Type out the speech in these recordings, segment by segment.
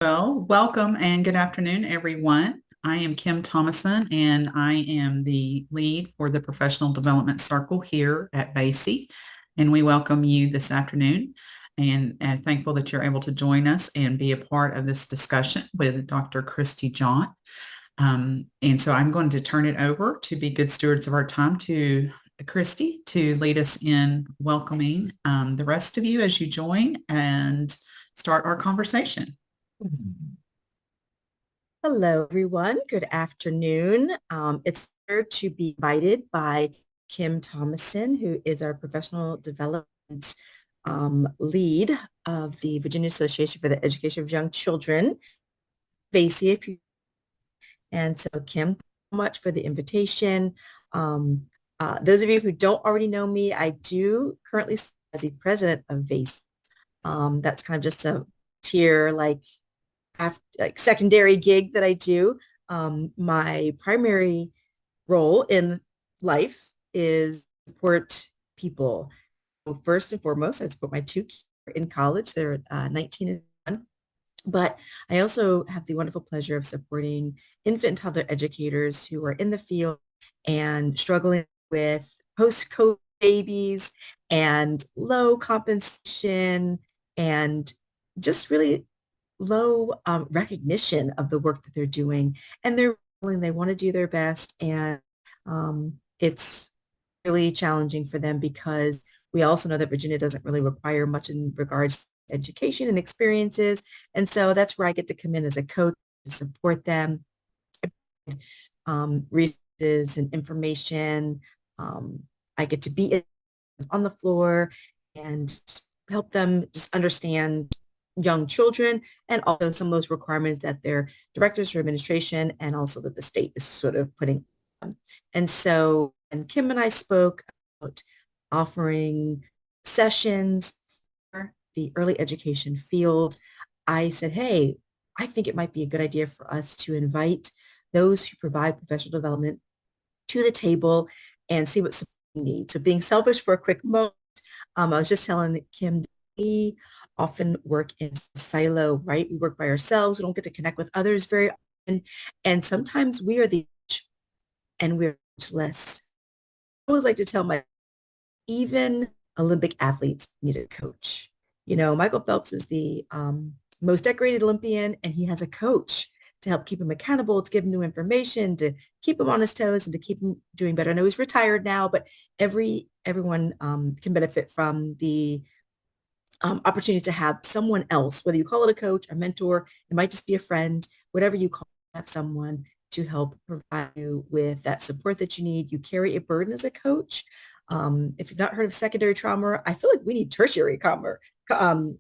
Well, welcome and good afternoon, everyone. I am Kim Thomason, and I am the lead for the Professional Development Circle here at VAAEYC. And we welcome you this afternoon and thankful that you're able to join us and be a part of this discussion with Dr. Christy John. And so I'm going to turn it over to be good stewards of our time to Christy to lead us in welcoming the rest of you as you join and start our conversation. Hello, everyone. Good afternoon. It's here to be invited by Kim Thomason, who is our professional development lead of the Virginia Association for the Education of Young Children, VAAEYC. And so, Kim, thank you so much for the invitation. Those of you who don't already know me, I do currently serve as the president of VAAEYC. That's kind of just a tier like secondary gig that I do. My primary role in life is support people. So first and foremost, I support my two kids in college. They're 19 and 1. But I also have the wonderful pleasure of supporting infant and toddler educators who are in the field and struggling with post-COVID babies and low compensation and just really low recognition of the work that they're doing. And they're willing, they want to do their best. And it's really challenging for them because we also know that Virginia doesn't really require much in regards to education and experiences. And so that's where I get to come in as a coach to support them, resources and information. I get to be on the floor and help them just understand young children and also some of those requirements that their directors or administration and also that the state is sort of putting on. And so, and Kim and I spoke about offering sessions for the early education field. I said, hey, I think it might be a good idea for us to invite those who provide professional development to the table and see what support we need. So being selfish for a quick moment, I was just telling Kim, we often work in silo, right? We work by ourselves. We don't get to connect with others very often. And sometimes we are the and we're much less. I always like to tell my even Olympic athletes need a coach. You know, Michael Phelps is the most decorated Olympian, and he has a coach to help keep him accountable, to give him new information, to keep him on his toes, and to keep him doing better. I know he's retired now, but everyone can benefit from the opportunity to have someone else, whether you call it a coach, a mentor, it might just be a friend, whatever you call it, have someone to help provide you with that support that you need. You carry a burden as a coach. If you've not heard of secondary trauma, I feel like we need tertiary um,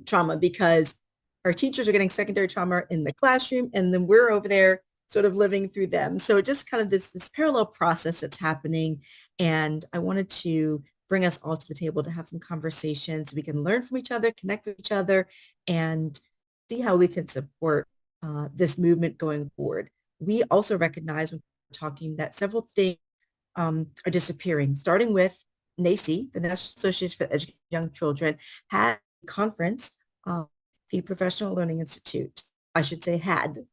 trauma because our teachers are getting secondary trauma in the classroom, and then we're over there sort of living through them. So just kind of this parallel process that's happening. And I wanted to bring us all to the table to have some conversations so we can learn from each other, connect with each other, and see how we can support this movement going forward. We also recognize when we're talking that several things are disappearing, starting with NACI, the National Association for Educating Young Children, had a conference, the Professional Learning Institute, I should say had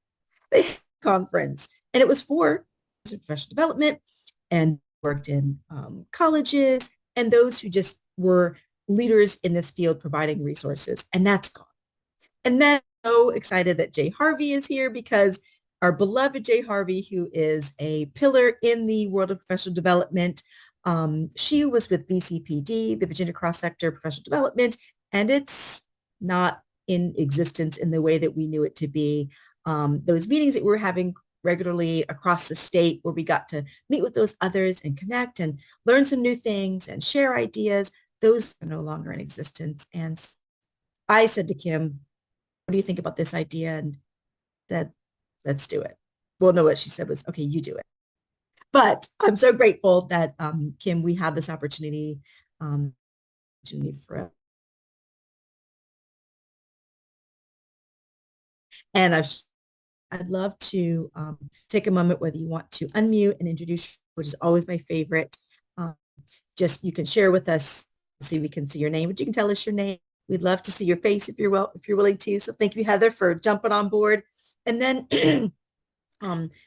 a conference, and it was for professional development and worked in colleges and those who just were leaders in this field providing resources, and that's gone. And then I'm so excited that Jay Harvey is here because our beloved Jay Harvey, who is a pillar in the world of professional development, she was with VCPD, the Virginia Cross Sector Professional Development, and it's not in existence in the way that we knew it to be. Those meetings that we were having regularly across the state where we got to meet with those others and connect and learn some new things and share ideas, those are no longer in existence. And I said to Kim, what do you think about this idea? And said, let's do it. Well, no, what she said was, okay, you do it. But I'm so grateful that, Kim, we have this opportunity for, and I'd love to take a moment, whether you want to unmute and introduce, which is always my favorite. Just you can share with us, see we can see your name, but you can tell us your name We'd love to see your face if you're willing to. So thank you, Heather, for jumping on board. And then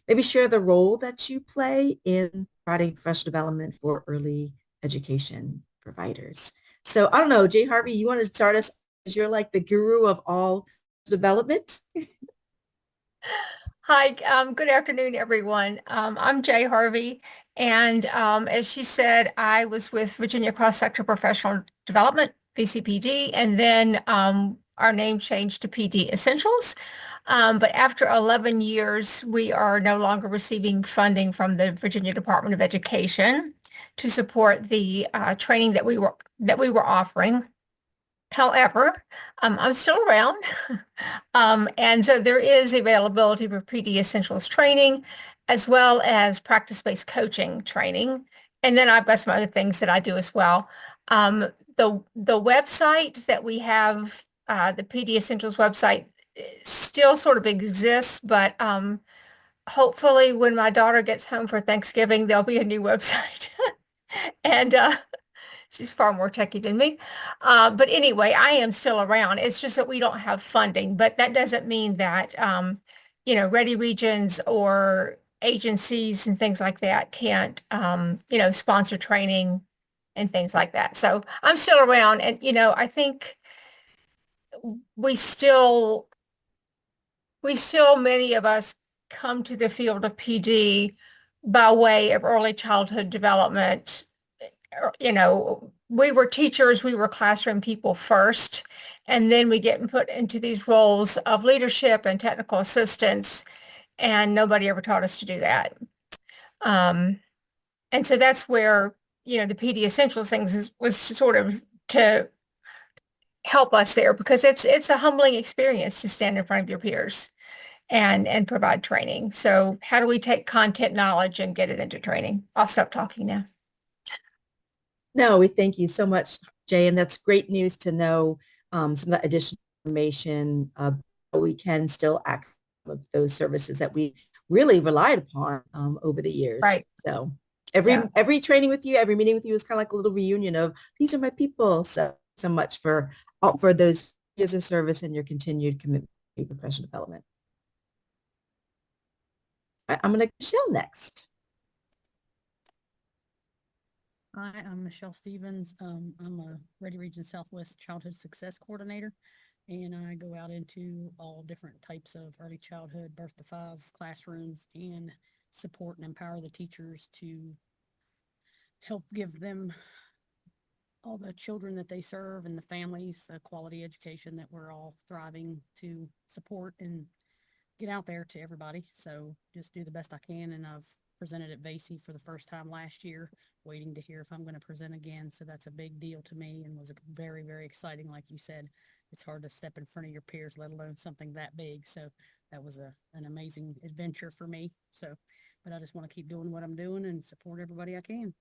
maybe share the role that you play in providing professional development for early education providers. So I don't know, Jay Harvey, you want to start us as you're like the guru of all development? Hi, good afternoon, everyone. I'm Jay Harvey, and as she said, I was with Virginia Cross Sector Professional Development, VCPD, and then our name changed to PD Essentials. But after 11 years, we are no longer receiving funding from the Virginia Department of Education to support the training that we were offering. However, I'm still around. And so there is availability for PD Essentials training as well as practice-based coaching training. And then I've got some other things that I do as well. The website that we have, the PD Essentials website, still sort of exists, but hopefully when my daughter gets home for Thanksgiving, there'll be a new website. And she's far more techie than me. But anyway, I am still around. It's just that we don't have funding, but that doesn't mean that, Ready Regions or agencies and things like that can't, sponsor training and things like that. So I'm still around. And, I think we still, many of us come to the field of PD by way of early childhood development. We were teachers, we were classroom people first, and then we get put into these roles of leadership and technical assistance, and nobody ever taught us to do that. And so that's where, the PD Essentials things was sort of to help us there, because it's a humbling experience to stand in front of your peers and provide training. So how do we take content knowledge and get it into training? I'll stop talking now. No, we thank you so much, Jay. And that's great news to know some of that additional information. We can still access some of those services that we really relied upon over the years. Right. So every training with you, every meeting with you is kind of like a little reunion of these are my people. So much for those years of service and your continued commitment to professional development. I'm going to Michelle next. Hi, I'm Michelle Stevens. I'm a Ready Region Southwest Childhood Success Coordinator, and I go out into all different types of early childhood, birth to 5 classrooms, and support and empower the teachers to help give them all the children that they serve and the families the quality education that we're all thriving to support and get out there to everybody. So just do the best I can, and I've presented at VAAEYC for the first time last year, waiting to hear if I'm going to present again. So that's a big deal to me and was very, very exciting. Like you said, it's hard to step in front of your peers, let alone something that big. So that was an amazing adventure for me. So, but I just want to keep doing what I'm doing and support everybody I can.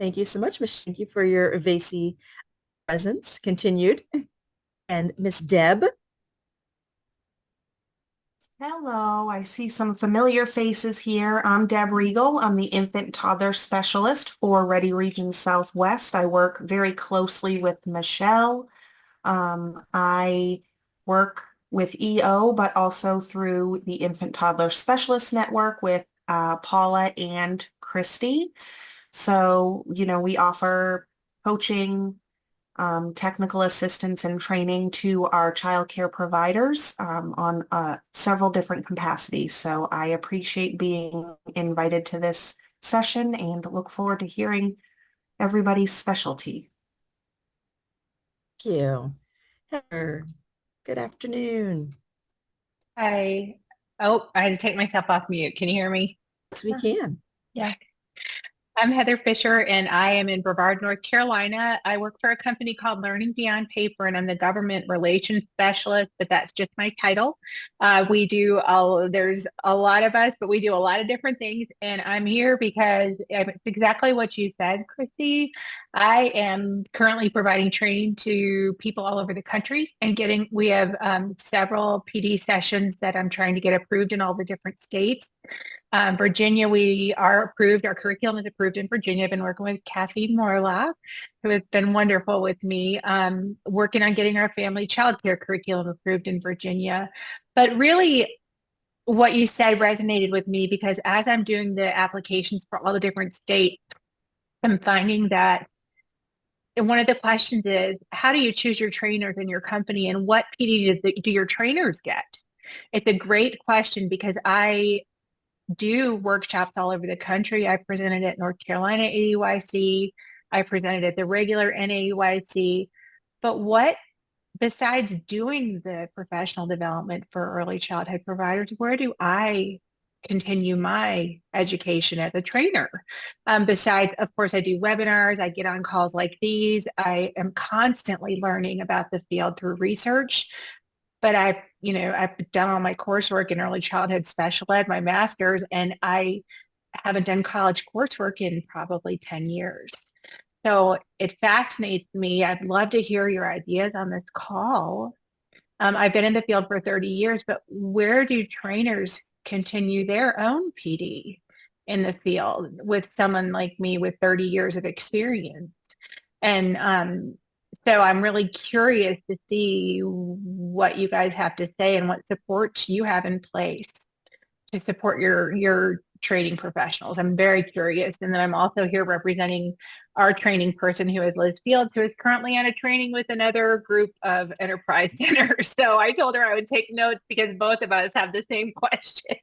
Thank you so much, Michelle. Thank you for your VAAEYC presence, continued. And Miss Deb. Hello, I see some familiar faces here. I'm Deb Regal. I'm the infant toddler specialist for Ready Region Southwest. I work very closely with Michelle. I work with EO, but also through the Infant Toddler Specialist Network with Paula and Christy. So, we offer coaching, technical assistance and training to our child care providers on several different capacities. So I appreciate being invited to this session and look forward to hearing everybody's specialty. Thank you. Heather, good afternoon. Hi. Oh, I had to take myself off mute. Can you hear me? Yes, we can. Yeah. I'm Heather Fisher, and I am in Brevard, North Carolina. I work for a company called Learning Beyond Paper, and I'm the government relations specialist, but that's just my title. There's a lot of us, but we do a lot of different things, and I'm here because it's exactly what you said, Chrissy. I am currently providing training to people all over the country, and we have several PD sessions that I'm trying to get approved in all the different states. Virginia, we are approved. Our curriculum is approved in Virginia. I've been working with Kathy Morlock, who has been wonderful with me, working on getting our family childcare curriculum approved in Virginia. But really, what you said resonated with me because as I'm doing the applications for all the different states, I'm finding that one of the questions is, how do you choose your trainers in your company and what PD do your trainers get? It's a great question because I do workshops all over the country. I presented at North Carolina AEYC. I presented at the regular NAEYC. But what, besides doing the professional development for early childhood providers, where do I continue my education as a trainer? Besides, of course, I do webinars. I get on calls like these. I am constantly learning about the field through research. But I've done all my coursework in early childhood special ed, my master's, and I haven't done college coursework in probably 10 years. So it fascinates me. I'd love to hear your ideas on this call. I've been in the field for 30 years, but where do trainers continue their own PD in the field with someone like me with 30 years of experience? And so I'm really curious to see what you guys have to say and what support you have in place to support your training professionals. I'm very curious. And then I'm also here representing our training person who is Liz Fields, who is currently on a training with another group of enterprise centers. So I told her I would take notes because both of us have the same question.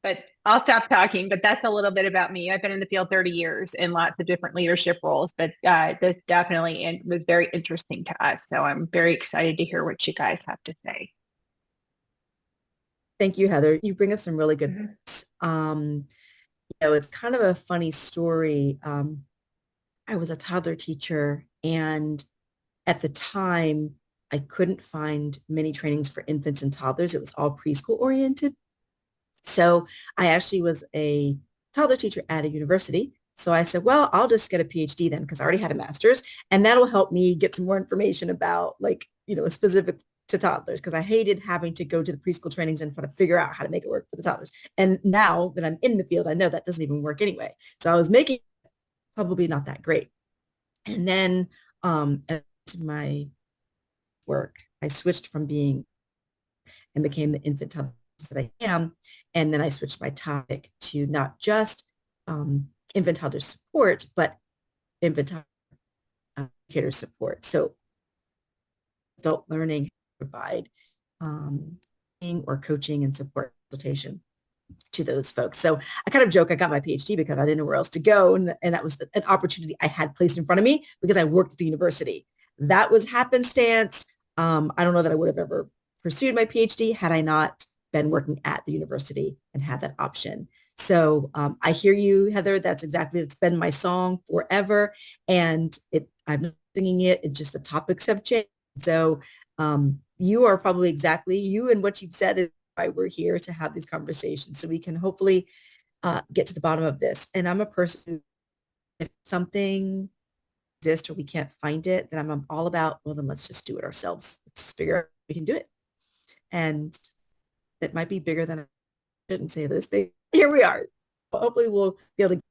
But I'll stop talking, but that's a little bit about me. I've been in the field 30 years in lots of different leadership roles, but this definitely was very interesting to us. So I'm very excited to hear what you guys have to say. Thank you, Heather. You bring us some really good books. It's kind of a funny story. I was a toddler teacher, and at the time, I couldn't find many trainings for infants and toddlers. It was all preschool oriented. So I actually was a toddler teacher at a university. So I said, well, I'll just get a PhD then because I already had a master's, and that'll help me get some more information about specific to toddlers, because I hated having to go to the preschool trainings and try to figure out how to make it work for the toddlers. And now that I'm in the field, I know that doesn't even work anyway. So I was making probably not that great. And then at my work, I switched from being and became the infant toddler that I am. And then I switched my topic to not just infant toddler support, but infant toddler educator support. So adult learning, provide or coaching and support consultation to those folks. So I kind of joke I got my PhD because I didn't know where else to go. And that was an opportunity I had placed in front of me because I worked at the university. That was happenstance. I don't know that I would have ever pursued my PhD had I not been working at the university and had that option. So I hear you, Heather. It's been my song forever. And I'm not singing it. It's just the topics have changed. So you are probably you and what you've said is why we're here to have these conversations. So we can hopefully get to the bottom of this. And I'm a person who, if something exists or we can't find it, then I'm all about, well, then let's just do it ourselves. Let's figure out we can do it. And it might be bigger than I shouldn't say those things. Here we are. But hopefully we'll be able to get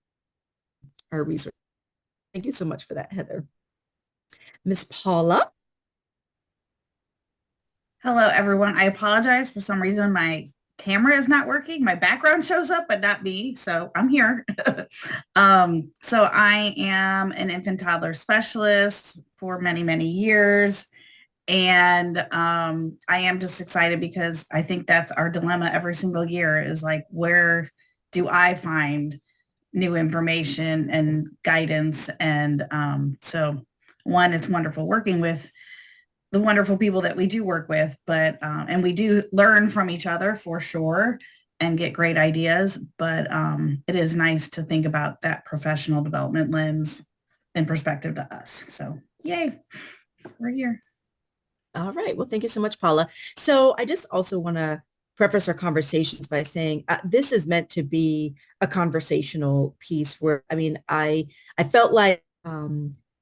our research. Thank you so much for that, Heather. Miss Paula. Hello, everyone. I apologize. For some reason, my camera is not working. My background shows up, but not me. So I'm here. So I am an infant toddler specialist for many, many years. And I am just excited because I think that's our dilemma every single year is like, where do I find new information and guidance? And so one, it's wonderful working with the wonderful people that we do work with, but and we do learn from each other for sure and get great ideas. But it is nice to think about that professional development lens in perspective to us. So yay, we're here. All right. Well, thank you so much, Paula. So I just also want to preface our conversations by saying this is meant to be a conversational piece where, I felt like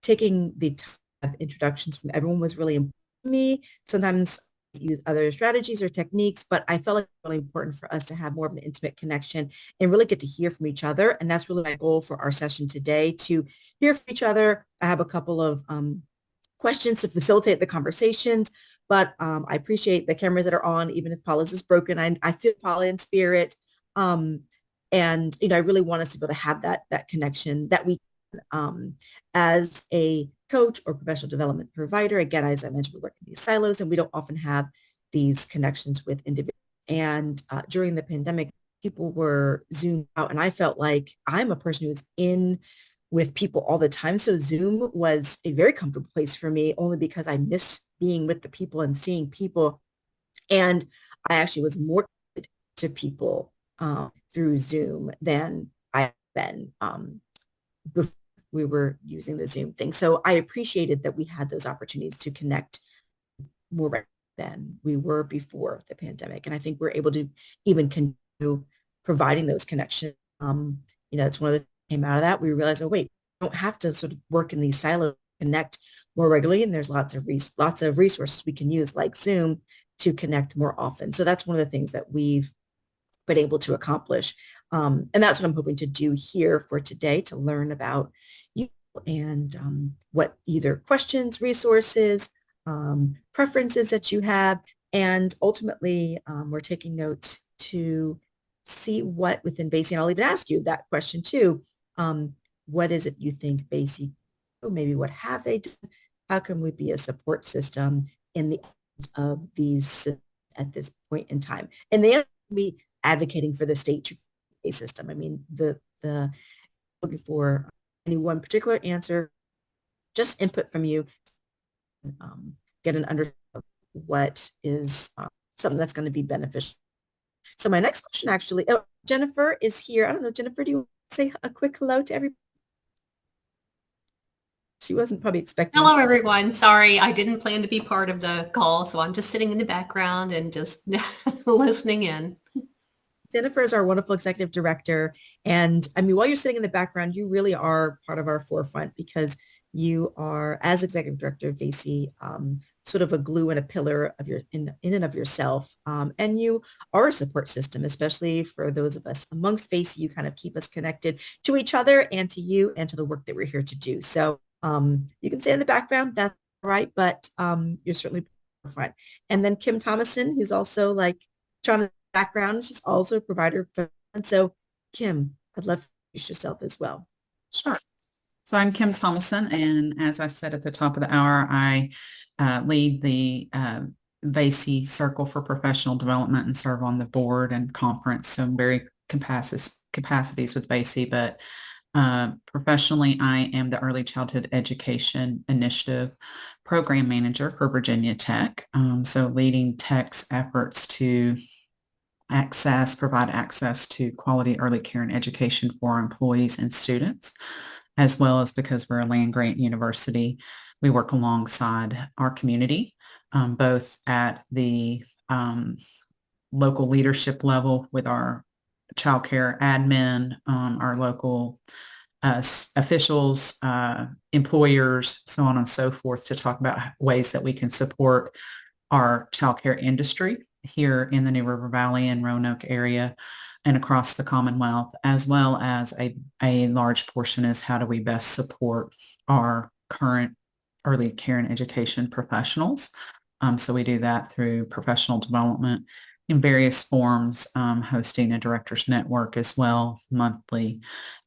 taking the time of introductions from everyone was really important to me. Sometimes use other strategies or techniques, but I felt like it was really important for us to have more of an intimate connection and really get to hear from each other. And that's really my goal for our session today, to hear from each other. I have a couple of questions to facilitate the conversations, but I appreciate the cameras that are on, even if Paula's is broken. I feel Paula in spirit. And, I really want us to be able to have that connection that we as a coach or professional development provider. Again, as I mentioned, we work in these silos and we don't often have these connections with individuals. And during the pandemic, people were zoomed out, and I felt like I'm a person who's in with people all the time. So Zoom was a very comfortable place for me, only because I missed being with the people and seeing people. And I actually was more connected to people through Zoom than I've been before we were using the Zoom thing. So I appreciated that we had those opportunities to connect more than we were before the pandemic. And I think we're able to even continue providing those connections. It's one of the came out of that. We realized, oh, wait, we don't have to sort of work in these silos, connect more regularly. And there's lots of resources we can use like Zoom to connect more often. So that's one of the things that we've been able to accomplish. And that's what I'm hoping to do here for today, to learn about you and what either questions, resources, preferences that you have. And ultimately, we're taking notes to see what within VAAEYC, and I'll even ask you that question too. What is it you think VAAEYC, maybe what have they done? How can we be a support system in the of these at this point in time? And the answer would be advocating for the state system. I mean, the looking for any one particular answer, just input from you, get an understanding of what is something that's going to be beneficial. So my next question, actually, Jennifer is here. I don't know, Jennifer, do you want to say a quick hello to everybody? She wasn't probably expecting. Hello, everyone. Sorry, I didn't plan to be part of the call, so I'm just sitting in the background and just listening in. Jennifer is our wonderful executive director. And I mean, while you're sitting in the background, you really are part of our forefront, because you are, as executive director of VAAEYC, sort of a glue and a pillar of your in and of yourself. And you are a support system, especially for those of us amongst VAAEYC. You kind of keep us connected to each other and to you and to the work that we're here to do. So you can stay in the background, that's all right, but you're certainly forefront. And then Kim Thomason, who's also like trying to background, she's also a provider. And so Kim, I'd love to introduce yourself as well. Sure. So I'm Kim Thomason, and as I said at the top of the hour, I lead the VAAEYC Circle for Professional Development and serve on the board and conference. So I'm very capacities with VAAEYC, but professionally, I am the Early Childhood Education Initiative Program Manager for Virginia Tech. So leading Tech's efforts to provide access to quality early care and education for our employees and students, as well as, because we're a land-grant university, we work alongside our community, both at the local leadership level with our child care admin, our local officials, employers, so on and so forth, to talk about ways that we can support our child care industry here in the New River Valley and Roanoke area and across the Commonwealth, as well as a large portion is how do we best support our current early care and education professionals. So we do that through professional development in various forms, hosting a directors network as well monthly.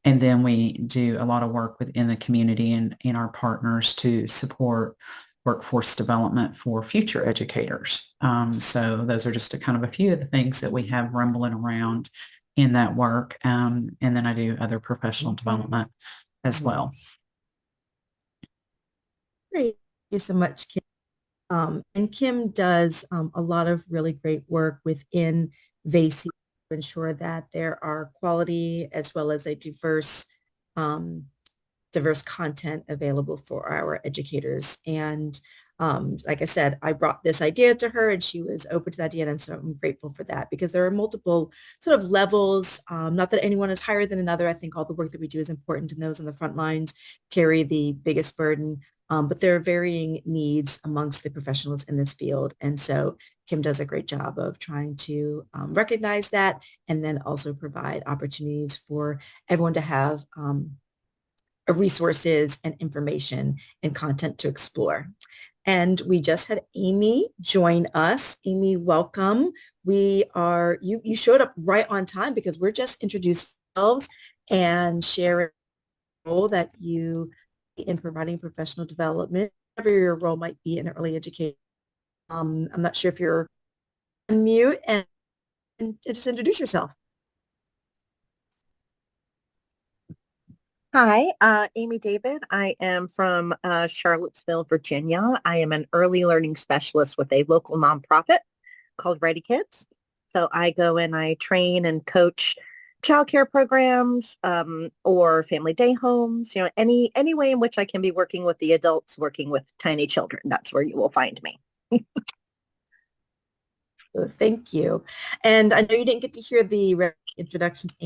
And then we do a lot of work within the community and in our partners to support workforce development for future educators. So those are just a few of the things that we have rumbling around in that work. And then I do other professional development as well. Great. Thank you so much, Kim. And Kim does a lot of really great work within VAAEYC to ensure that there are quality as well as a diverse content available for our educators. And like I said, I brought this idea to her and she was open to that idea. And so I'm grateful for that, because there are multiple sort of levels, not that anyone is higher than another. I think all the work that we do is important, and those on the front lines carry the biggest burden. But there are varying needs amongst the professionals in this field. And so Kim does a great job of trying to recognize that and then also provide opportunities for everyone to have resources and information and content to explore. And we just had Amy join us. Amy, welcome. You showed up right on time because we're just introducing ourselves and sharing the role that you in providing professional development, whatever your role might be in early education. I'm not sure if you're on mute and just introduce yourself. Hi, Amy David. I am from Charlottesville, Virginia. I am an early learning specialist with a local nonprofit called Ready Kids. So I go and I train and coach childcare programs or family day homes, any way in which I can be working with the adults, working with tiny children. That's where you will find me. Thank you. And I know you didn't get to hear the introductions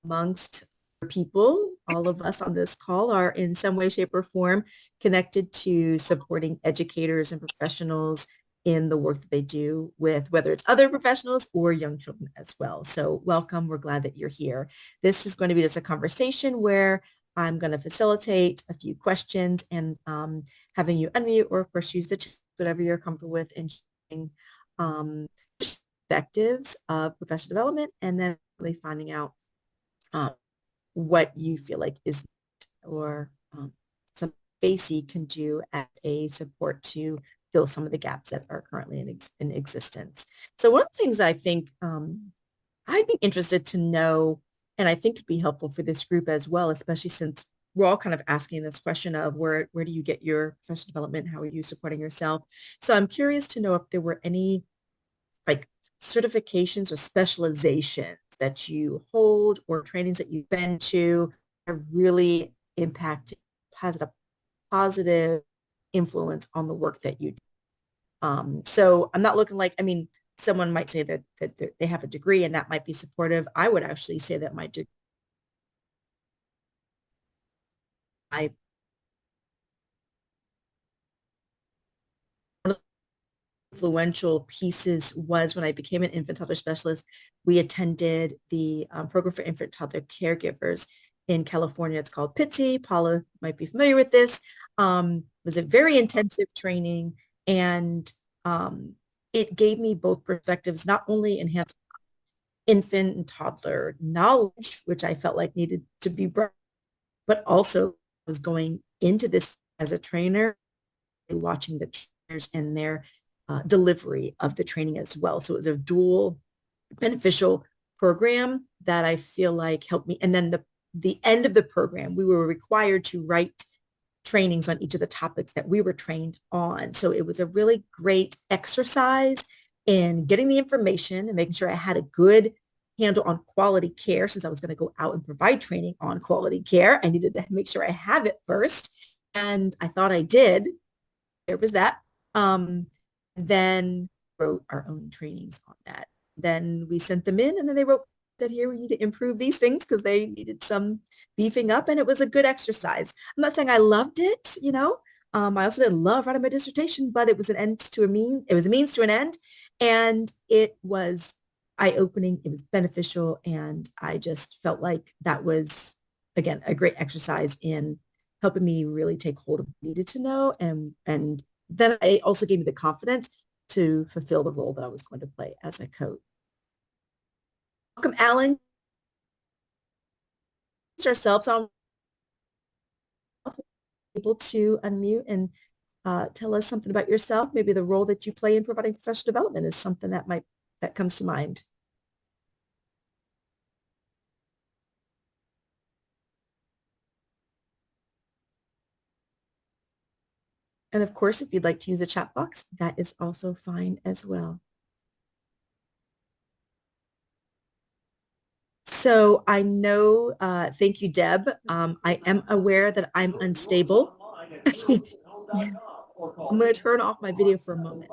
amongst people. All of us on this call are in some way, shape, or form connected to supporting educators and professionals in the work that they do with whether it's other professionals or young children as well. So welcome. We're glad that you're here. This is going to be just a conversation where I'm going to facilitate a few questions and having you unmute or of course use the chat, whatever you're comfortable with, and sharing perspectives of professional development and then really finding out what you feel like is or some VAAEYC can do as a support to fill some of the gaps that are currently in existence. So one of the things I think I'd be interested to know, and I think it'd be helpful for this group as well, especially since we're all kind of asking this question of where do you get your professional development? How are you supporting yourself? So I'm curious to know if there were any like certifications or specializations that you hold or trainings that you've been to have really impacted, has a positive influence on the work that you do. So I'm not looking like, I mean, someone might say that they have a degree and that might be supportive. I would actually say that my degree, influential pieces was when I became an infant toddler specialist, we attended the program for infant toddler caregivers in California. It's called PITSI. Paula might be familiar with this. It was a very intensive training and it gave me both perspectives, not only enhanced infant and toddler knowledge, which I felt like needed to be brought, but also was going into this as a trainer, watching the trainers and their delivery of the training as well. So it was a dual beneficial program that I feel like helped me. And then the end of the program, we were required to write trainings on each of the topics that we were trained on. So it was a really great exercise in getting the information and making sure I had a good handle on quality care. Since I was going to go out and provide training on quality care, I needed to make sure I have it first. And I thought I did. There was that. Then wrote our own trainings on that. Then we sent them in and then they wrote that here we need to improve these things because they needed some beefing up and it was a good exercise. I'm not saying I loved it, I also didn't love writing my dissertation, but it was it was a means to an end and it was eye-opening, it was beneficial, and I just felt like that was, again, a great exercise in helping me really take hold of what I needed to know and then it also gave me the confidence to fulfill the role that I was going to play as a coach. Welcome, Alan. Ourselves on able to unmute and tell us something about yourself. Maybe the role that you play in providing professional development is something that comes to mind. And of course, if you'd like to use a chat box, that is also fine as well. So I know, thank you, Deb. I am aware that I'm unstable. I'm going to turn off my video for a moment.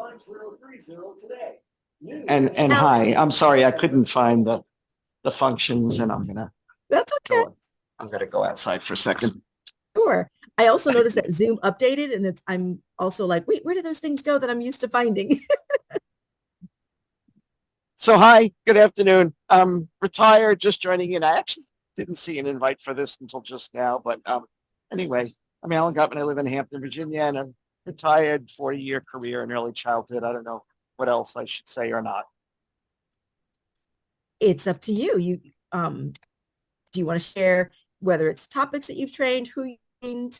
And hi, I'm sorry, I couldn't find the functions and That's okay. I'm gonna go outside for a second. Sure. I also noticed that Zoom updated, and I'm also like, wait, where do those things go that I'm used to finding? So hi, good afternoon. I'm retired, just joining in. I actually didn't see an invite for this until just now, but anyway, I'm Alan Gutman. I live in Hampton, Virginia, and I'm retired, 40-year career in early childhood. I don't know what else I should say or not. It's up to you. Do you want to share whether it's topics that you've trained, who you trained,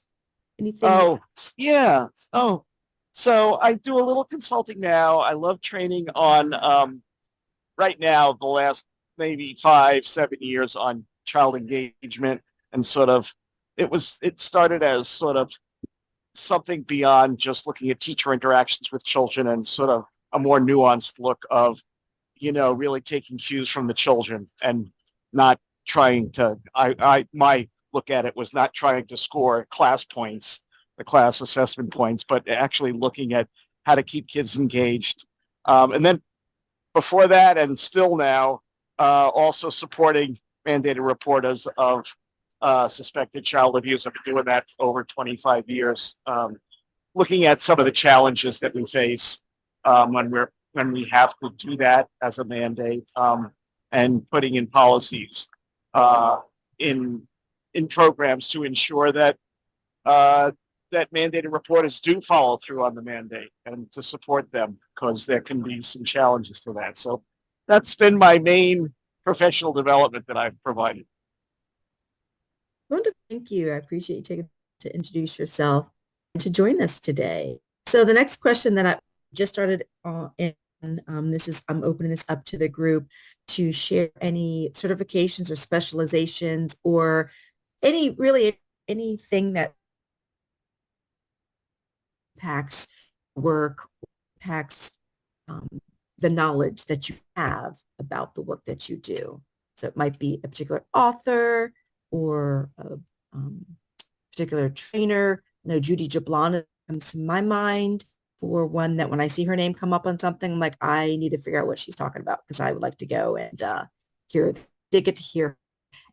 anything? Oh, yeah. Oh, so I do a little consulting now. I love training on right now, the last maybe 5, 7 years on child engagement and sort of it started as sort of something beyond just looking at teacher interactions with children and sort of a more nuanced look of, really taking cues from the children and not trying to, my look at it was not trying to score class points, the class assessment points, but actually looking at how to keep kids engaged. And then before that and still now, also supporting mandated reporters of suspected child abuse. I've been doing that for over 25 years, looking at some of the challenges that we face when we have to do that as a mandate, and putting in policies in programs to ensure that that mandated reporters do follow through on the mandate and to support them, because there can be some challenges to that. So that's been my main professional development that I've provided. Wonderful. Thank you. I appreciate you taking to introduce yourself and to join us today. So the next question that I just started in, I'm opening this up to the group to share any certifications or specializations or anything that impacts work, impacts the knowledge that you have about the work that you do. So it might be a particular author or a particular trainer. I know Judy Jablon comes to my mind for one that when I see her name come up on something, I'm like, I need to figure out what she's talking about because I would like to go and did get to hear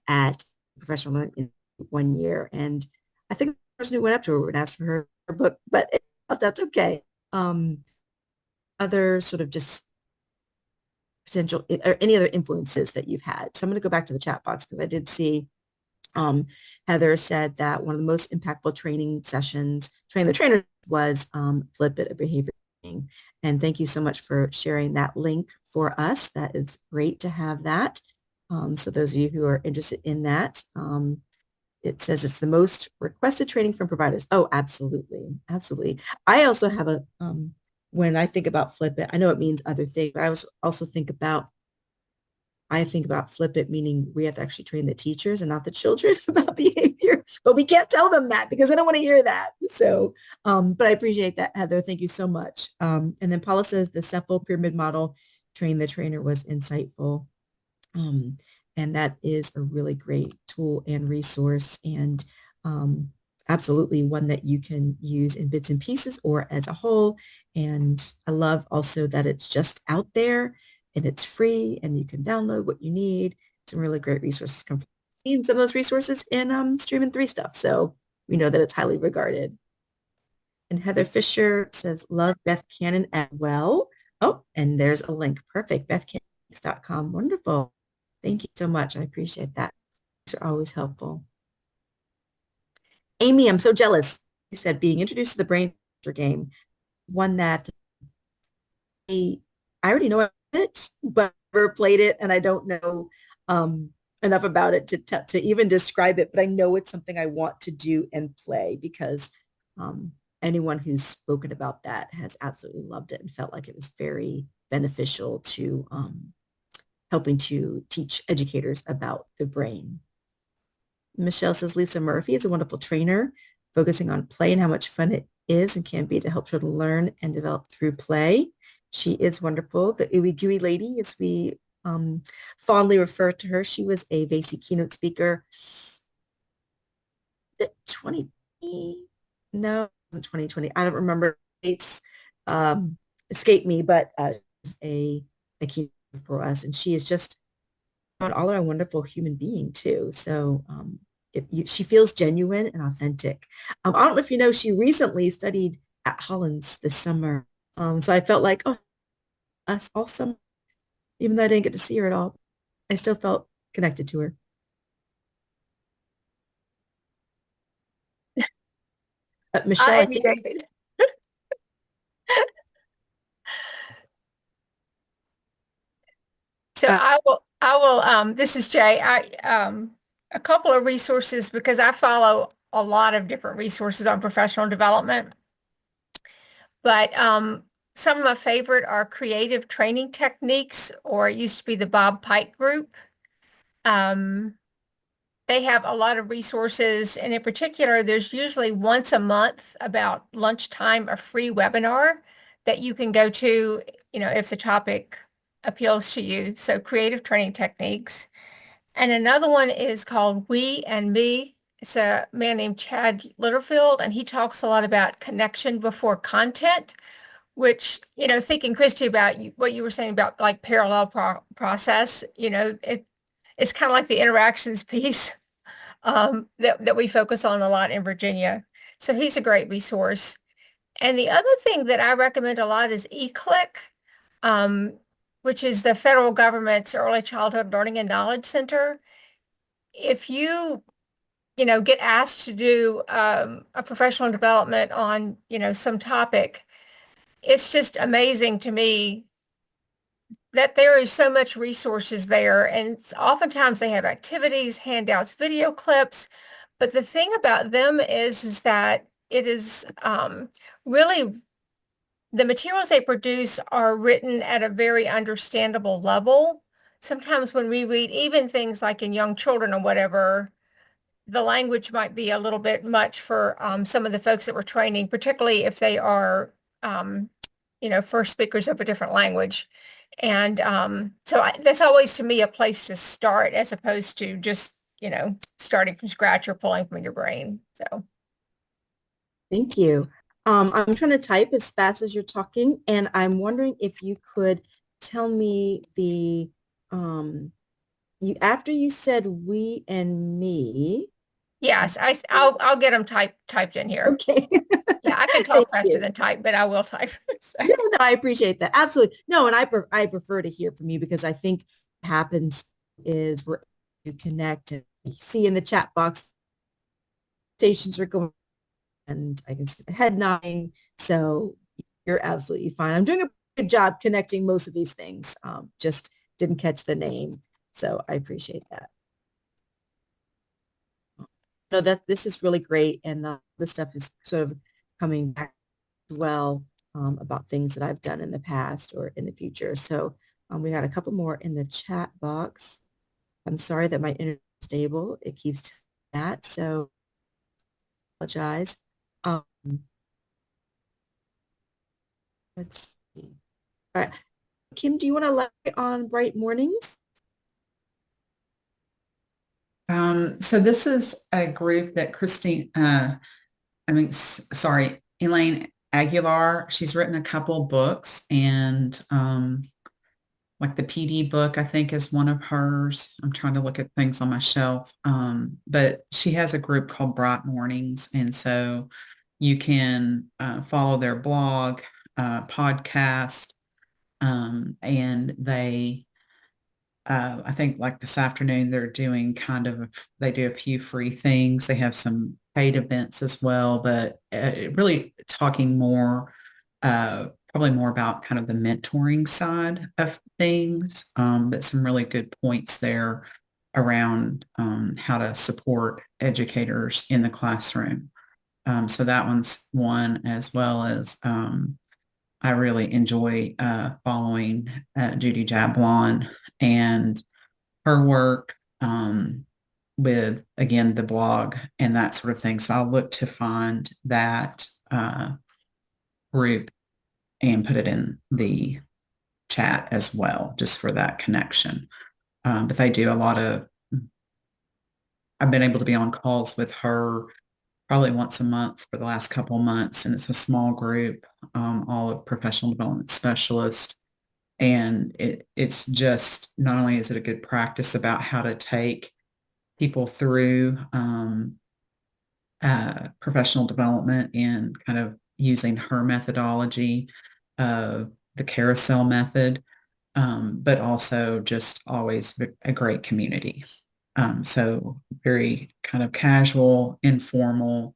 at Professional Learning in 1 year. And I think the person who went up to her and asked for her book, but that's okay. Other sort of just potential or any other influences that you've had. So I'm going to go back to the chat box because I did see Heather said that one of the most impactful training sessions, training the trainer, was Flip It, a behavior training. And thank you so much for sharing that link for us. That is great to have that. So those of you who are interested in that, it says it's the most requested training from providers. Oh, absolutely. Absolutely. I also have when I think about Flip It, I know it means other things, but I also think about Flip It, meaning we have to actually train the teachers and not the children about behavior, but we can't tell them that because I don't want to hear that. So, but I appreciate that, Heather. Thank you so much. And then Paula says the CEPL pyramid model, train the trainer, was insightful. And that is a really great tool and resource, and absolutely one that you can use in bits and pieces or as a whole. And I love also that it's just out there and it's free and you can download what you need. Some really great resources come from seeing some of those resources in Stream 3 stuff. So we know that it's highly regarded. And Heather Fisher says, love Beth Cannon as well. Oh, and there's a link. Perfect. BethCannon.com. Wonderful. Thank you so much. I appreciate that. These are always helpful. Amy, I'm so jealous. You said being introduced to the brain game, one that I already know it, but I never played it, and I don't know enough about it to even describe it, but I know it's something I want to do and play because anyone who's spoken about that has absolutely loved it and felt like it was very beneficial to helping to teach educators about the brain. Michelle says Lisa Murphy is a wonderful trainer, focusing on play and how much fun it is and can be to help children learn and develop through play. She is wonderful. The ooey gooey lady, as we fondly refer to her, she was a VAAEYC keynote speaker. 2020? No, it wasn't 2020. I don't remember. Dates escape me, but a keynote for us, and she is just all around wonderful human being too. So she feels genuine and authentic. I don't know if you know, she recently studied at Hollins this summer. So I felt like, oh, us all summer, even though I didn't get to see her at all, I still felt connected to her. Michelle, I I am think David. So uh, this is Jay. A couple of resources because I follow a lot of different resources on professional development. But some of my favorite are creative training techniques, or it used to be the Bob Pike group. Um, they have a lot of resources, and in particular, there's usually once a month about lunchtime a free webinar that you can go to, if the topic appeals to you. So creative training techniques. And another one is called We and Me. It's a man named Chad Litterfield, and he talks a lot about connection before content, which, thinking, Christy, about what you were saying about like parallel process, it's kind of like the interactions piece that we focus on a lot in Virginia. So he's a great resource. And the other thing that I recommend a lot is eClick, um, which is the federal government's Early Childhood Learning and Knowledge Center. If get asked to do a professional development on, some topic, it's just amazing to me that there is so much resources there. And oftentimes they have activities, handouts, video clips. But the thing about them is that it is really the materials they produce are written at a very understandable level. Sometimes when we read even things like in young children or whatever, the language might be a little bit much for some of the folks that we're training, particularly if they are, first speakers of a different language. And that's always to me a place to start as opposed to just, starting from scratch or pulling from your brain. So thank you. I'm trying to type as fast as you're talking, and I'm wondering if you could tell me after you said we and me. yes, I'll get them typed in here. Okay. Yeah, I can talk faster than type, but I will type. So. Yeah, no, I appreciate that. Absolutely. No, and I prefer to hear from you because I think what happens is we're to connect and see in the chat box stations are going and I can see the head nodding. So you're absolutely fine. I'm doing a good job connecting most of these things. Just didn't catch the name. So I appreciate that. No, this is really great. And this stuff is sort of coming back well about things that I've done in the past or in the future. So we got a couple more in the chat box. I'm sorry that my internet is stable. It keeps that. So I apologize. Let's see. All right. Kim, do you want to elaborate on Bright Mornings? So this is a group that Elaine Aguilar, she's written a couple books, and like the PD book, I think, is one of hers. I'm trying to look at things on my shelf. But she has a group called Bright Mornings, and so you can follow their blog, podcast, and they I think like this afternoon, they're doing they do a few free things. They have some paid events as well, but really talking more, probably more about kind of the mentoring side of things. But some really good points there around how to support educators in the classroom. So that one's one, as well as I really enjoy following Judy Jablon and her work with, again, the blog and that sort of thing. So I'll look to find that group and put it in the chat as well, just for that connection. But they do a lot of, I've been able to be on calls with her probably once a month for the last couple of months, and it's a small group, all of professional development specialists. And it's just, not only is it a good practice about how to take people through professional development and kind of using her methodology of the carousel method, but also just always a great community. So very kind of casual, informal,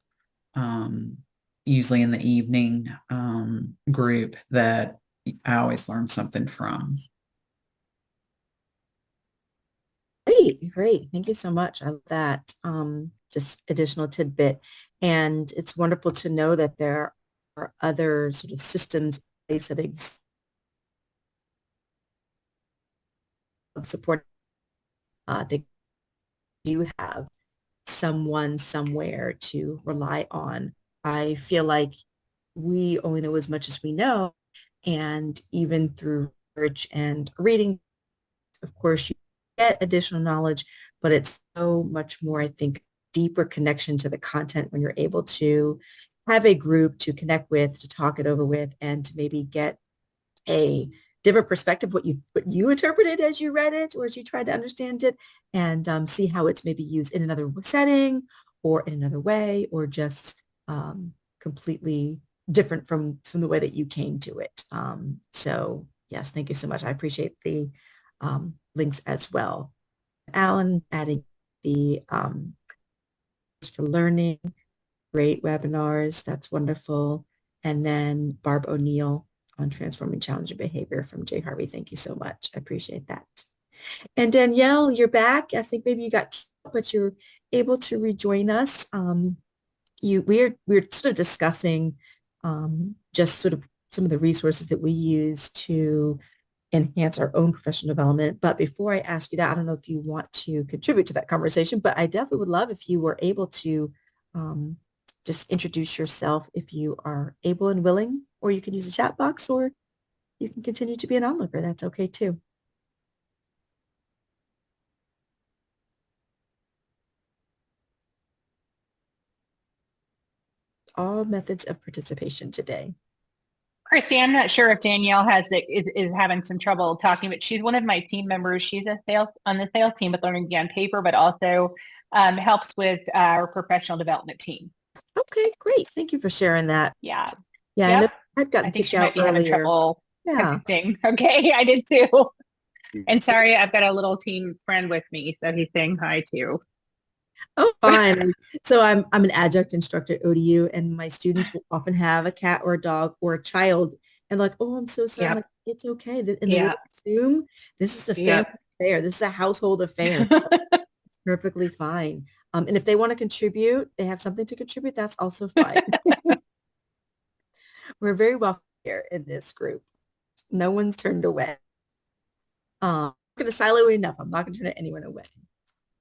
usually in the evening group that I always learn something from. Great. Thank you so much. I love that. Just additional tidbit. And it's wonderful to know that there are other sort of systems in place that exist of support. They do have someone somewhere to rely on. I feel like we only know as much as we know. And even through research and reading, of course, you get additional knowledge, but it's so much more, I think, deeper connection to the content when you're able to have a group to connect with, to talk it over with, and to maybe get a different perspective, what you interpreted as you read it or as you tried to understand it, and see how it's maybe used in another setting or in another way, or just completely different from the way that you came to it. So yes, thank you so much. I appreciate the links as well. Alan adding the for learning, great webinars. That's wonderful. And then Barb O'Neill on transforming challenging behavior from Jay Harvey. Thank you so much. I appreciate that. And Danielle, you're back. I think maybe you got, but you're able to rejoin us. We're sort of discussing just sort of some of the resources that we use to enhance our own professional development. But before I ask you that, I don't know if you want to contribute to that conversation, but I definitely would love if you were able to just introduce yourself if you are able and willing, or you can use the chat box, or you can continue to be an onlooker. That's okay too. All methods of participation today. Christy, I'm not sure if Danielle is having some trouble talking, but she's one of my team members. She's on the sales team with Learning Beyond Paper, but also helps with our professional development team. Okay, great. Thank you for sharing that. Yeah. Yeah, Yep. I've gotten I think picked she out might be having earlier. trouble Yeah. connecting. Okay, I did too. And sorry, I've got a little team friend with me, so he's saying hi too. Oh, fine. So I'm an adjunct instructor at ODU, and my students will often have a cat or a dog or a child, and like, oh, I'm so sorry. Yep. I'm like, it's okay. And they assume this is a family affair. This is a household affair. It's perfectly fine. And if they want to contribute, they have something to contribute. That's also fine. We're very welcome here in this group. No one's turned away. I'm going to silo enough. I'm not going to turn anyone away.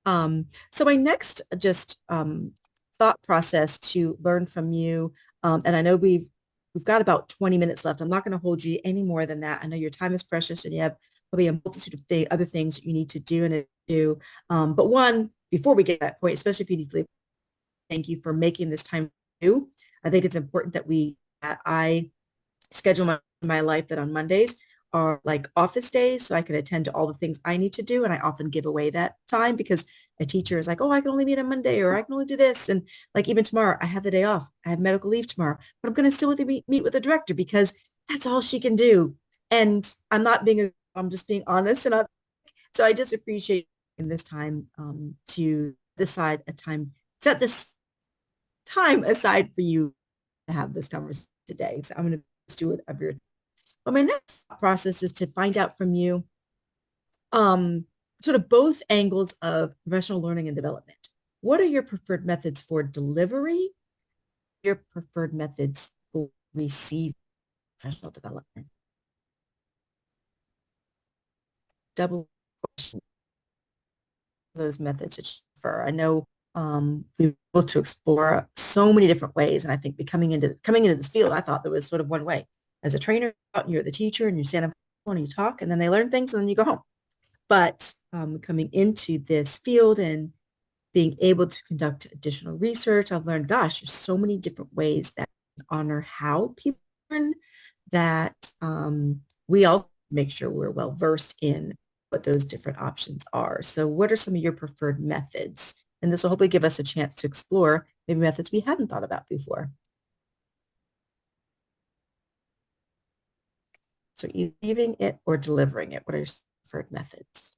So my next just thought process to learn from you, and I know we've got about 20 minutes left. I'm not going to hold you any more than that. I know your time is precious and you have probably a multitude of other things that you need to do and do. But one, before we get to that point, especially if you need to leave, thank you for making this time to do. I think it's important that I schedule my life that on Mondays are like office days, so I can attend to all the things I need to do. And I often give away that time because a teacher is like, oh, I can only meet on Monday, or I can only do this. And like even tomorrow, I have the day off. I have medical leave tomorrow, but I'm going to still meet with the director because that's all she can do. And I'm just being honest. So I just appreciate in this time to set this time aside for you to have this conversation today. So I'm going to steward of your. Well, my next process is to find out from you sort of both angles of professional learning and development. What are your preferred methods for delivery? Your preferred methods for receiving professional development? Double question. Those methods that you prefer. I know we've been able to explore so many different ways, and I think coming into this field, I thought there was sort of one way. As a trainer, you're the teacher and you stand up and you talk, and then they learn things and then you go home. But coming into this field and being able to conduct additional research, I've learned, gosh, there's so many different ways that honor how people learn, that we all make sure we're well versed in what those different options are. So what are some of your preferred methods? And this will hopefully give us a chance to explore maybe methods we hadn't thought about before. So receiving it or delivering it, what are your preferred methods?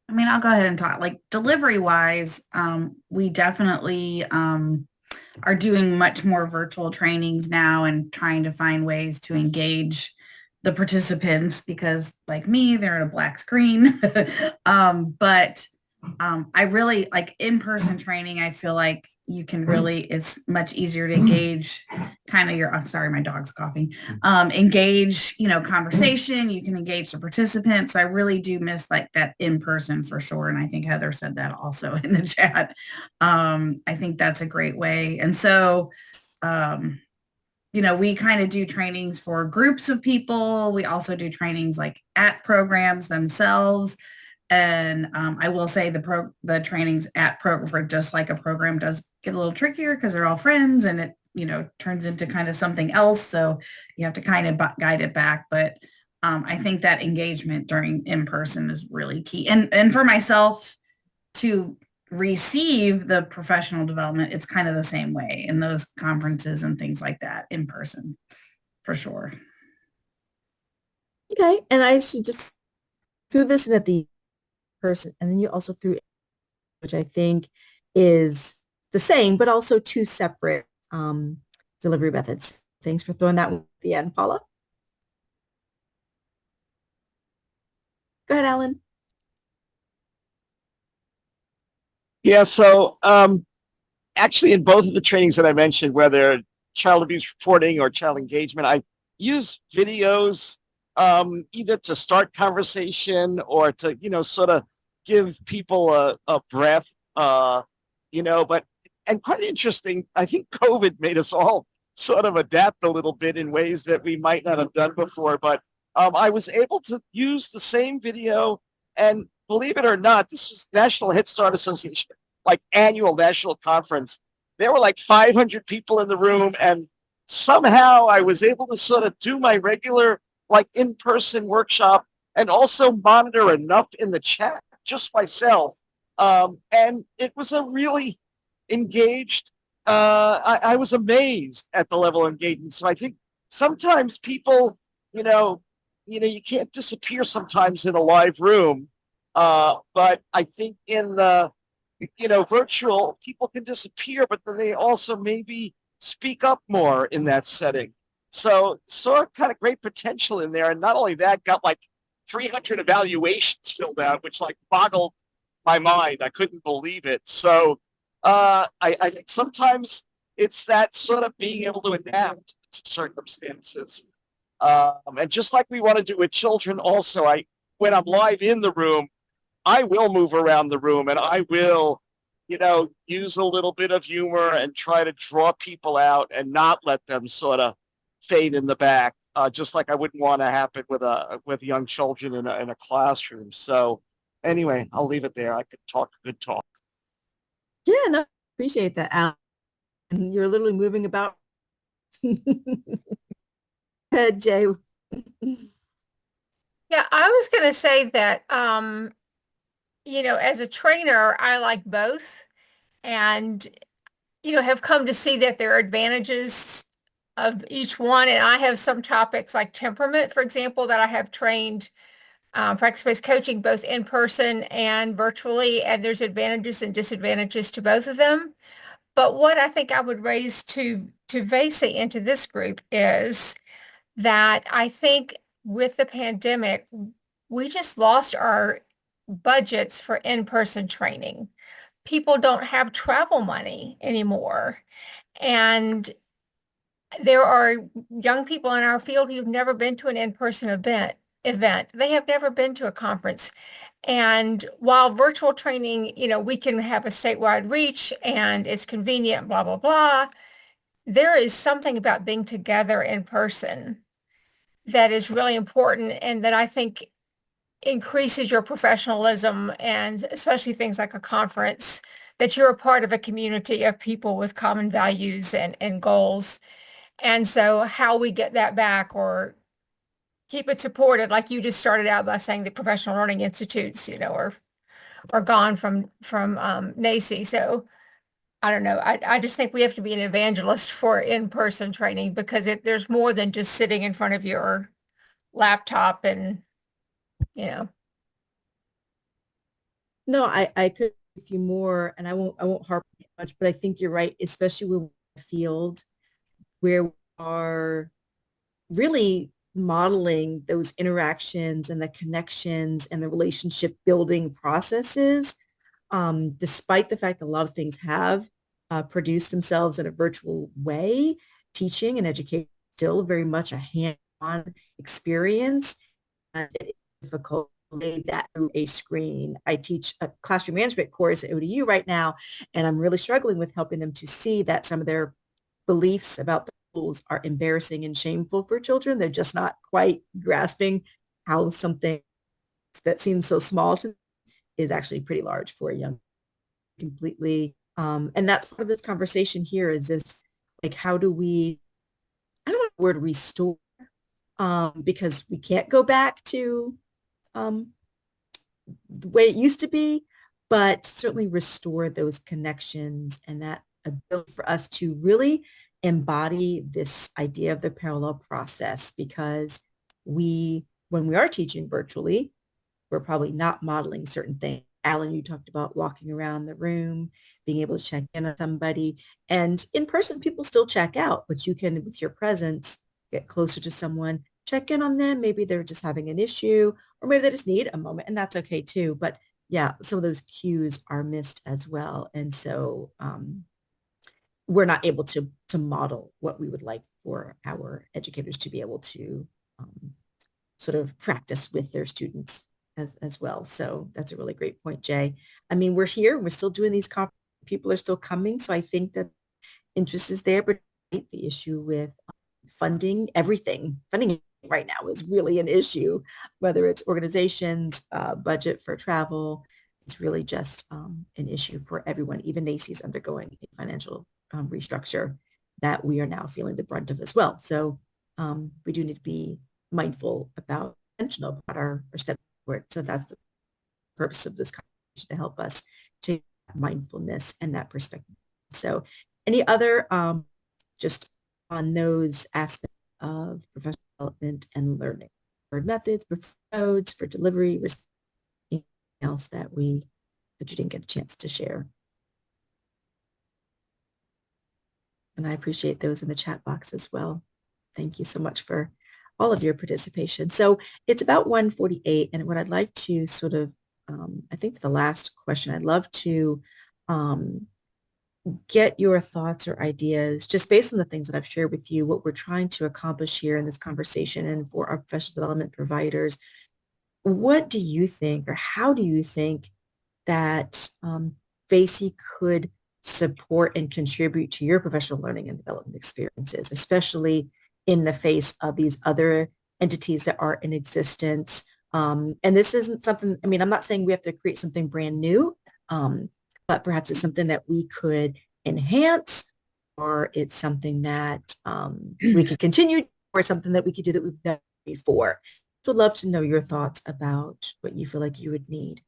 I mean, I'll go ahead and talk. Like delivery wise, we definitely are doing much more virtual trainings now and trying to find ways to engage the participants because like me, they're at a black screen. But I really like in-person training. I feel like you can really, it's much easier to engage kind of your, I'm sorry, my dog's coughing, engage, conversation. You can engage the participants. So I really do miss like that in person for sure. And I think Heather said that also in the chat. I think that's a great way. And so, we kind of do trainings for groups of people. We also do trainings like at programs themselves. And I will say the trainings at program for just like a program does get a little trickier because they're all friends and it, turns into kind of something else. So you have to kind of guide it back. But I think that engagement during in-person is really key. And for myself to receive the professional development, it's kind of the same way in those conferences and things like that in person, for sure. Okay. And I should just threw this in at the person, and then you also threw, which I think is the same, but also two separate delivery methods. Thanks for throwing that one at the end, Paula. Go ahead, Alan. Yeah, so actually in both of the trainings that I mentioned, whether child abuse reporting or child engagement, I use videos either to start conversation or to, sort of give people a breath, and quite interesting, I think COVID made us all sort of adapt a little bit in ways that we might not have done before. But I was able to use the same video, and believe it or not, this was National Head Start Association, like annual national conference. There were like 500 people in the room, and somehow I was able to sort of do my regular like in-person workshop and also monitor enough in the chat just myself. And it was a really engaged, I was amazed at the level of engagement. So I think sometimes people, you can't disappear sometimes in a live room. But I think in the, virtual, people can disappear, but then they also maybe speak up more in that setting. So saw kind of great potential in there. And not only that, got like 300 evaluations filled out, which like boggled my mind. I couldn't believe it. So I think sometimes it's that sort of being able to adapt to circumstances. And just like we want to do with children also, when I'm live in the room, I will move around the room and I will, use a little bit of humor and try to draw people out and not let them sort of fade in the back, just like I wouldn't want to happen with young children in a classroom. So anyway, I'll leave it there. I could talk a good talk. Yeah, no, appreciate that, Alan. You're literally moving about. Head, Jay. Yeah, I was going to say that, as a trainer, I like both and, have come to see that there are advantages of each one. And I have some topics like temperament, for example, that I have trained practice-based coaching both in person and virtually, and there's advantages and disadvantages to both of them. But what I think I would raise to VAAEYC into this group is that I think with the pandemic, we just lost our budgets for in-person training. People don't have travel money anymore. And there are young people in our field who've never been to an in-person event. They have never been to a conference. And while virtual training, we can have a statewide reach and it's convenient, blah, blah, blah, there is something about being together in person that is really important and that I think increases your professionalism, and especially things like a conference, that you're a part of a community of people with common values and goals. And so how we get that back or keep it supported, like you just started out by saying the professional learning institutes, are gone from NACE. So I don't know. I just think we have to be an evangelist for in-person training because there's more than just sitting in front of your laptop and, you know. No, I could agree with you more, and I won't harp on it much, but I think you're right, especially with the field where we are really modeling those interactions and the connections and the relationship building processes, despite the fact that a lot of things have produced themselves in a virtual way, teaching and education is still very much a hands-on experience. And it's difficult to lay that through a screen. I teach a classroom management course at ODU right now, and I'm really struggling with helping them to see that some of their beliefs about the schools are embarrassing and shameful for children. They're just not quite grasping how something that seems so small to them is actually pretty large for a young completely. And that's part of this conversation here is this, like, how do we, I don't want the word restore, because we can't go back to the way it used to be, but certainly restore those connections and that ability for us to really embody this idea of the parallel process, because when we are teaching virtually, we're probably not modeling certain things. Alan, you talked about walking around the room, being able to check in on somebody. And in person, people still check out, but you can, with your presence, get closer to someone, check in on them. Maybe they're just having an issue, or maybe they just need a moment, and that's okay too. But yeah, some of those cues are missed as well. And so we're not able to model what we would like for our educators to be able to sort of practice with their students as well. So that's a really great point, Jay. I mean, we're here, we're still doing these conferences, people are still coming. So I think that interest is there, but the issue with funding, funding right now is really an issue, whether it's organizations, budget for travel, it's really just an issue for everyone. Even NACE is undergoing a financial restructure that we are now feeling the brunt of as well. So we do need to be mindful intentional about our steps forward. So that's the purpose of this conversation, to help us to mindfulness and that perspective. So any other just on those aspects of professional development and learning, for methods, for codes, for delivery, anything else that you didn't get a chance to share? And I appreciate those in the chat box as well. Thank you so much for all of your participation. So it's about 1:48, and what I'd like to sort of, I think for the last question, I'd love to get your thoughts or ideas just based on the things that I've shared with you, what we're trying to accomplish here in this conversation and for our professional development providers. What do you think, or how do you think that VAAEYC could support and contribute to your professional learning and development experiences, especially in the face of these other entities that are in existence? And this isn't something, I mean, I'm not saying we have to create something brand new, but perhaps it's something that we could enhance, or it's something that we could continue, or something that we could do that we've done before. So I'd love to know your thoughts about what you feel like you would need.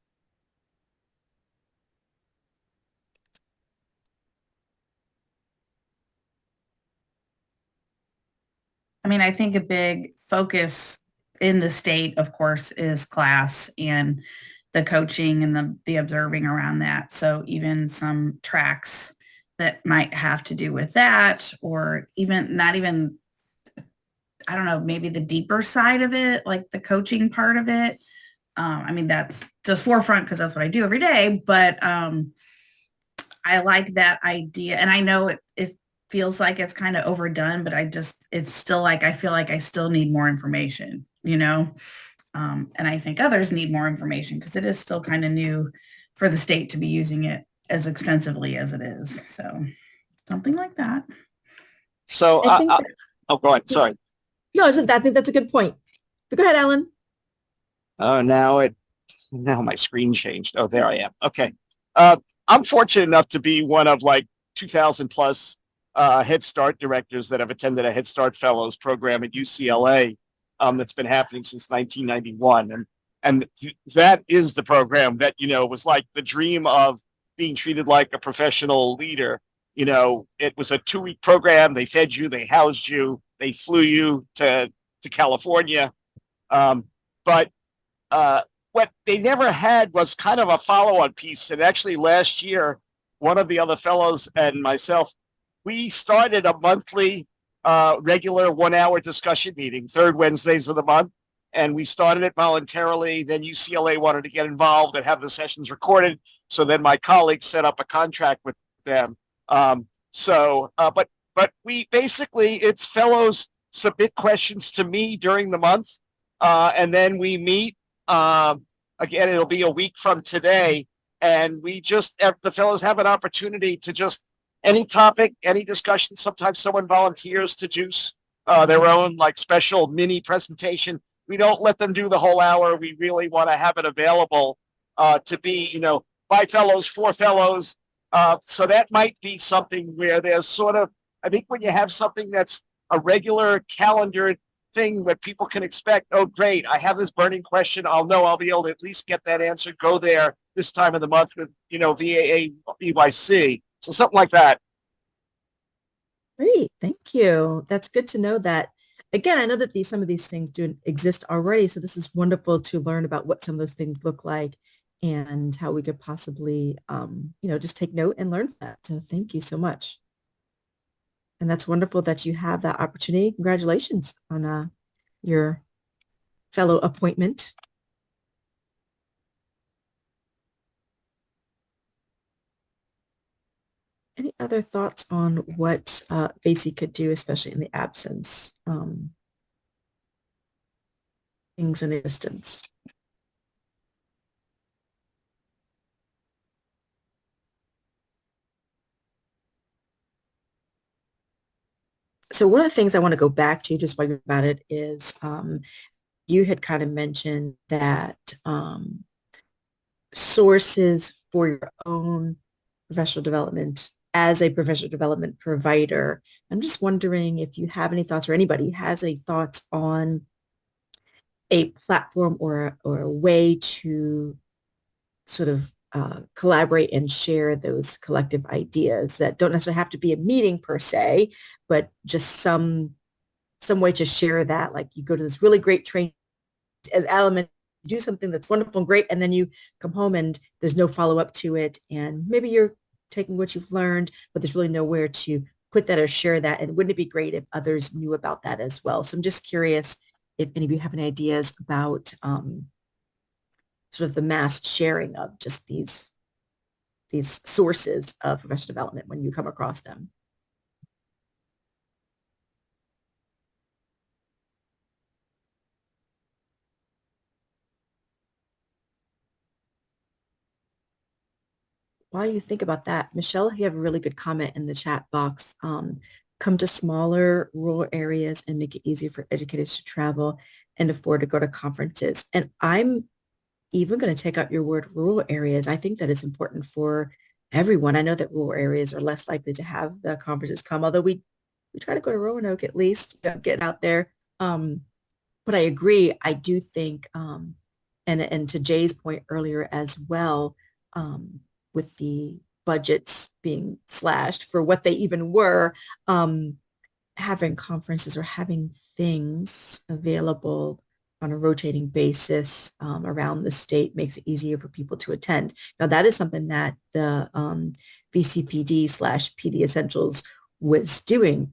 I mean, I think a big focus in the state, of course, is class and the coaching and the observing around that. So even some tracks that might have to do with that, or even not even, I don't know, maybe the deeper side of it, like the coaching part of it. I mean, that's just forefront because that's what I do every day. But I like that idea. And I know it feels like it's kind of overdone, but it's still like, I feel like I still need more information, and I think others need more information because it is still kind of new for the state to be using it as extensively as it is. So something like that. So, oh, go ahead. Sorry. No, I think that's a good point. But go ahead, Alan. Oh, now my screen changed. Oh, there I am. Okay. I'm fortunate enough to be one of like 2,000 plus Head Start directors that have attended a Head Start Fellows program at UCLA that's been happening since 1991. And that is the program that, was like the dream of being treated like a professional leader. It was a 2-week program. They fed you, they housed you, they flew you to California. But what they never had was kind of a follow-on piece. And actually last year, one of the other fellows and myself, we started a monthly regular 1-hour discussion meeting, third Wednesdays of the month. And we started it voluntarily. Then UCLA wanted to get involved and have the sessions recorded. So then my colleagues set up a contract with them. But we basically, it's fellows submit questions to me during the month. And then we meet. Again, it'll be a week from today. And we just, the fellows have an opportunity to just, any topic, any discussion. Sometimes someone volunteers to juice their own like special mini presentation. We don't let them do the whole hour. We really want to have it available to be, 5 fellows, 4 fellows. So that might be something where there's sort of, I think when you have something that's a regular calendared thing where people can expect, oh, great, I have this burning question. I'll be able to at least get that answer. Go there this time of the month with, VAAEYC. So something like that. Great. Thank you. That's good to know that. Again, I know that some of these things do exist already. So this is wonderful to learn about what some of those things look like and how we could possibly, just take note and learn that. So thank you so much. And that's wonderful that you have that opportunity. Congratulations on your fellow appointment. Any other thoughts on what VAAEYC could do, especially in the absence? Things in existence. So one of the things I want to go back to just while you're about it is you had kind of mentioned that sources for your own professional development as a professional development provider. I'm just wondering if you have any thoughts or anybody has any thoughts on a platform or a way to sort of collaborate and share those collective ideas that don't necessarily have to be a meeting per se, but just some way to share that. Like you go to this really great training as Alan, do something that's wonderful and great, and then you come home and there's no follow-up to it, and maybe you're taking what you've learned, but there's really nowhere to put that or share that. And wouldn't it be great if others knew about that as well? So I'm just curious if any of you have any ideas about sort of the mass sharing of just these sources of professional development when you come across them. While you think about that, Michelle, you have a really good comment in the chat box. Come to smaller rural areas and make it easier for educators to travel and afford to go to conferences. And I'm even going to take out your word rural areas. I think that is important for everyone. I know that rural areas are less likely to have the conferences come, although we try to go to Roanoke at least, get out there. But I agree. I do think, and to Jay's point earlier as well, with the budgets being slashed for what they even were, having conferences or having things available on a rotating basis around the state makes it easier for people to attend. Now, that is something that the VCPD/PD Essentials was doing.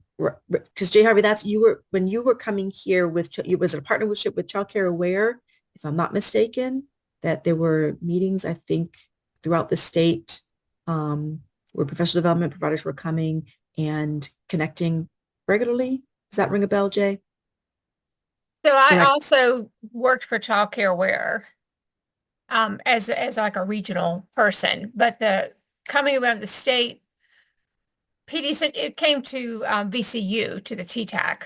Because Jay Harvey, when you were coming here was it a partnership with Child Care Aware, if I'm not mistaken, that there were meetings, I think, throughout the state where professional development providers were coming and connecting regularly. Does that ring a bell, Jay? So I also worked for Child Care Aware as like a regional person, but the coming around the state, it came to VCU, to the TTAC,